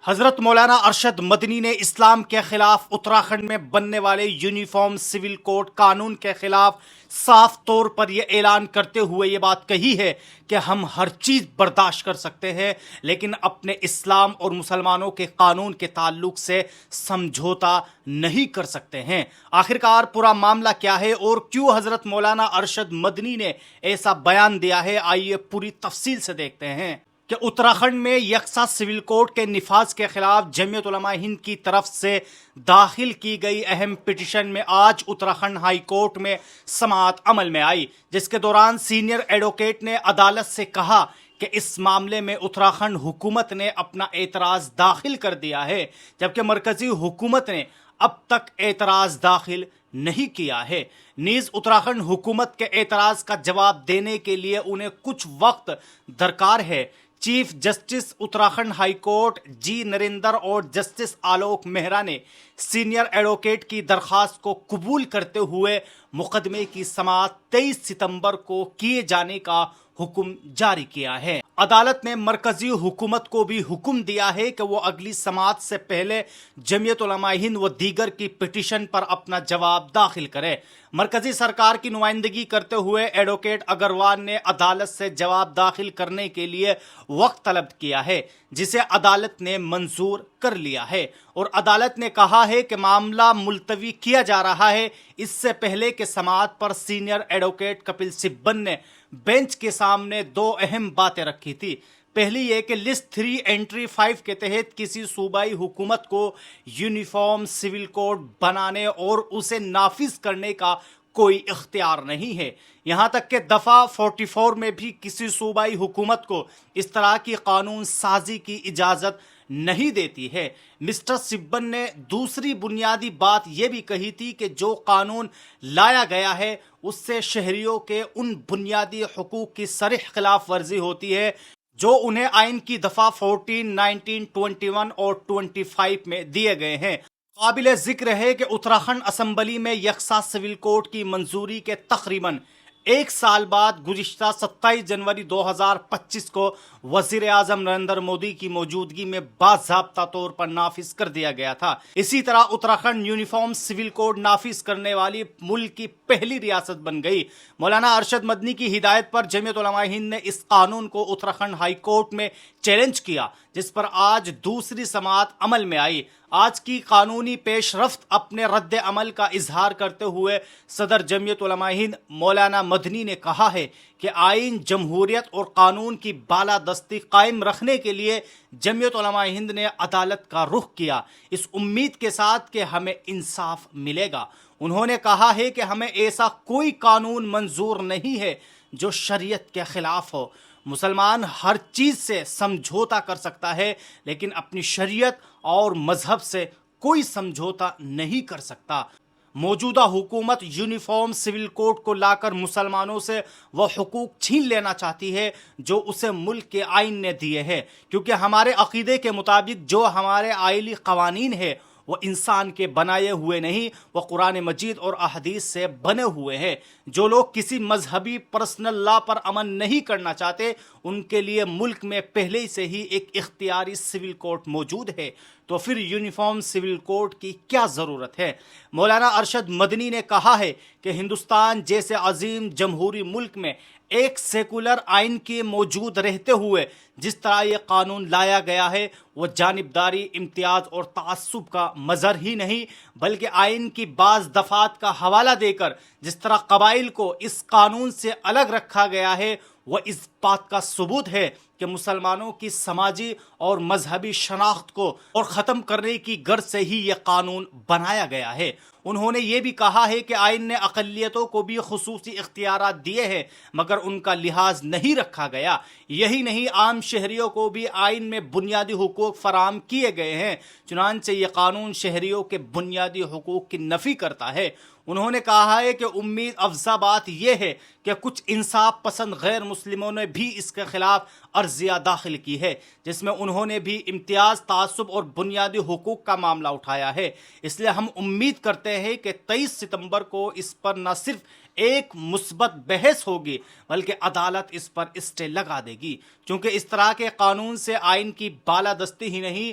حضرت مولانا ارشد مدنی نے اسلام کے خلاف اتراکھنڈ میں بننے والے یونیفارم سول کوڈ قانون کے خلاف صاف طور پر یہ اعلان کرتے ہوئے یہ بات کہی ہے کہ ہم ہر چیز برداشت کر سکتے ہیں لیکن اپنے اسلام اور مسلمانوں کے قانون کے تعلق سے سمجھوتا نہیں کر سکتے ہیں۔ آخرکار پورا معاملہ کیا ہے اور کیوں حضرت مولانا ارشد مدنی نے ایسا بیان دیا ہے، آئیے پوری تفصیل سے دیکھتے ہیں کہ اتراکھنڈ میں یکساں سول کوڈ کے نفاذ کے خلاف جمعیت علماء ہند کی طرف سے داخل کی گئی اہم پٹیشن میں آج اتراکھنڈ ہائی کورٹ میں سماعت عمل میں آئی، جس کے دوران سینئر ایڈوکیٹ نے عدالت سے کہا کہ اس معاملے میں اتراکھنڈ حکومت نے اپنا اعتراض داخل کر دیا ہے، جبکہ مرکزی حکومت نے اب تک اعتراض داخل نہیں کیا ہے۔ نیز اتراکھنڈ حکومت کے اعتراض کا جواب دینے کے لیے انہیں کچھ وقت درکار ہے۔ Chief justice Uttarakhand high court G Narendar اور جسٹس آلوک مہرا نے سینئر ایڈوکیٹ کی درخواست کو قبول کرتے ہوئے مقدمے کی سماعت 23 ستمبر کو کیے جانے کا حکم جاری کیا ہے۔ عدالت نے مرکزی حکومت کو بھی حکم دیا ہے کہ وہ اگلی سماعت سے پہلے جمعیت علماء ہند و دیگر کی پٹیشن پر اپنا جواب داخل کرے۔ مرکزی سرکار کی نمائندگی کرتے ہوئے ایڈوکیٹ اگروال نے عدالت سے جواب داخل کرنے کے لیے وقت طلب کیا ہے، جسے عدالت نے منظور کر لیا ہے اور عدالت نے کہا ہے کہ معاملہ ملتوی کیا جا رہا ہے۔ اس سے پہلے کہ سماعت پر سینئر ایڈوکیٹ کپل سبن نے بینچ کے سامنے دو اہم باتیں رکھی تھی۔ پہلی یہ کہ لسٹ 3 انٹری 5 کے تحت کسی صوبائی حکومت کو یونیفارم سول کوڈ بنانے اور اسے نافذ کرنے کا کوئی اختیار نہیں ہے۔ یہاں تک کہ دفعہ 44 میں بھی کسی صوبائی حکومت کو اس طرح کی قانون سازی کی اجازت نہیں دیتی ہے۔ مسٹر سبن نے دوسری بنیادی بات یہ بھی کہی تھی کہ جو قانون لایا گیا ہے اس سے شہریوں کے ان بنیادی حقوق کی صریح خلاف ورزی ہوتی ہے جو انہیں آئین کی دفعہ 14، 19، 21 اور 25 میں دیے گئے ہیں۔ قابل ذکر ہے کہ اتراکھنڈ اسمبلی میں یکساں سول کوڈ کی منظوری کے تقریباً ایک سال بعد گزشتہ 27 جنوری 2025 کو وزیر اعظم نریندر مودی کی موجودگی میں باضابطہ طور پر نافذ کر دیا گیا تھا۔ اسی طرح اتراکھنڈ یونیفارم سول کوڈ نافذ کرنے والی ملک کی پہلی ریاست بن گئی۔ مولانا ارشد مدنی کی ہدایت پر جمعیت علماء ہند نے اس قانون کو اتراکھنڈ ہائی کورٹ میں چیلنج کیا، جس پر آج دوسری سماعت عمل میں آئی۔ آج کی قانونی پیش رفت اپنے رد عمل کا اظہار کرتے ہوئے صدر جمعیت علماء ہند مولانا مدنی نے کہا ہے کہ آئین، جمہوریت اور قانون کی بالادستی قائم رکھنے کے لیے جمعیت علماء ہند نے عدالت کا رخ کیا، اس امید کے ساتھ کہ ہمیں انصاف ملے گا۔ انہوں نے کہا ہے کہ ہمیں ایسا کوئی قانون منظور نہیں ہے جو شریعت کے خلاف ہو۔ مسلمان ہر چیز سے سمجھوتا کر سکتا ہے لیکن اپنی شریعت اور مذہب سے کوئی سمجھوتا نہیں کر سکتا۔ موجودہ حکومت یونیفارم سول کوڈ کو لا کر مسلمانوں سے وہ حقوق چھین لینا چاہتی ہے جو اسے ملک کے آئین نے دیے ہیں، کیونکہ ہمارے عقیدے کے مطابق جو ہمارے آئلی قوانین ہیں وہ انسان کے بنائے ہوئے نہیں، وہ قرآن مجید اور احادیث سے بنے ہوئے ہیں۔ جو لوگ کسی مذہبی پرسنل لا پر عمل نہیں کرنا چاہتے ان کے لیے ملک میں پہلے سے ہی ایک اختیاری سول کوڈ موجود ہے، تو پھر یونیفارم سول کوڈ کی کیا ضرورت ہے؟ مولانا ارشد مدنی نے کہا ہے کہ ہندوستان جیسے عظیم جمہوری ملک میں ایک سیکولر آئین کے موجود رہتے ہوئے جس طرح یہ قانون لایا گیا ہے وہ جانبداری، امتیاز اور تعصب کا مظہر ہی نہیں بلکہ آئین کی بعض دفعات کا حوالہ دے کر جس طرح قبائل کو اس قانون سے الگ رکھا گیا ہے وہ اس بات کا ثبوت ہے کہ مسلمانوں کی سماجی اور مذہبی شناخت کو اور ختم کرنے کی غرض سے ہی یہ قانون بنایا گیا ہے۔ انہوں نے یہ بھی کہا ہے کہ آئین نے اقلیتوں کو بھی خصوصی اختیارات دیے ہیں مگر ان کا لحاظ نہیں رکھا گیا۔ یہی نہیں، عام شہریوں کو بھی آئین میں بنیادی حقوق فراہم کیے گئے ہیں، چنانچہ یہ قانون شہریوں کے بنیادی حقوق کی نفی کرتا ہے۔ انہوں نے کہا ہے کہ امید افزا بات یہ ہے کہ کچھ انصاف پسند غیر مسلموں نے بھی اس کے خلاف عرضیہ داخل کی ہے جس میں انہوں نے بھی امتیاز، تعصب اور بنیادی حقوق کا معاملہ اٹھایا ہے۔ اس لیے ہم امید کرتے ہیں کہ 23 ستمبر کو اس پر نہ صرف ایک مثبت بحث ہوگی بلکہ عدالت اس پر اسٹے لگا دے گی، چونکہ اس طرح کے قانون سے آئین کی بالادستی ہی نہیں